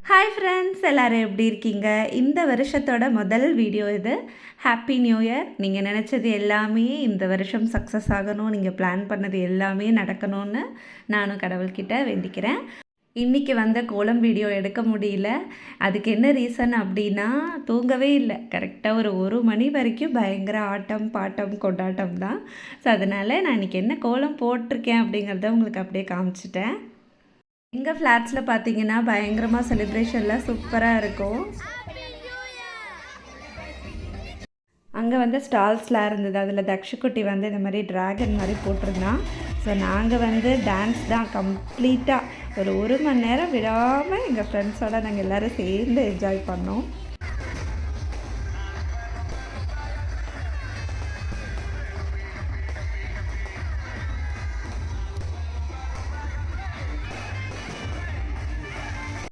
Hi friends, எல்லோரும் எப்படி இருக்கீங்க? இந்த வருஷத்தோட முதல் வீடியோ இது. Happy new year. நீங்கள் நினச்சது எல்லாமே இந்த வருஷம் சக்ஸஸ் ஆகணும், நீங்கள் பிளான் பண்ணது எல்லாமே நடக்கணும்னு நானும் கடவுள்கிட்ட வேண்டிக்கிறேன். இன்றைக்கி வந்த கோலம் வீடியோ எடுக்க முடியல. அதுக்கு என்ன ரீசன் அப்படின்னா, தூங்கவே இல்லை. கரெக்டாக ஒரு மணி வரைக்கும் பயங்கர ஆட்டம் பாட்டம் கொண்டாட்டம் தான். ஸோ அதனால் நான் இன்றைக்கி என்ன கோலம் போட்டிருக்கேன் அப்படிங்கிறத உங்களுக்கு அப்படியே காமிச்சிட்டேன். எங்கள் ஃப்ளாட்ஸில் பார்த்தீங்கன்னா பயங்கரமாக செலிப்ரேஷன்லாம் சூப்பராக இருக்கும். அங்கே வந்து ஸ்டால்ஸ்லாம் இருந்தது. அதில் தக்ஷுக்குட்டி வந்து இந்த மாதிரி ட்ராகன் மாதிரி போட்டிருந்தான். ஸோ நாங்கள் வந்து டான்ஸ் தான் கம்ப்ளீட்டாக ஒரு மணி நேரம் விடாமல் எங்கள் ஃப்ரெண்ட்ஸோடு நாங்கள் எல்லோரும் சேர்ந்து என்ஜாய் பண்ணோம்.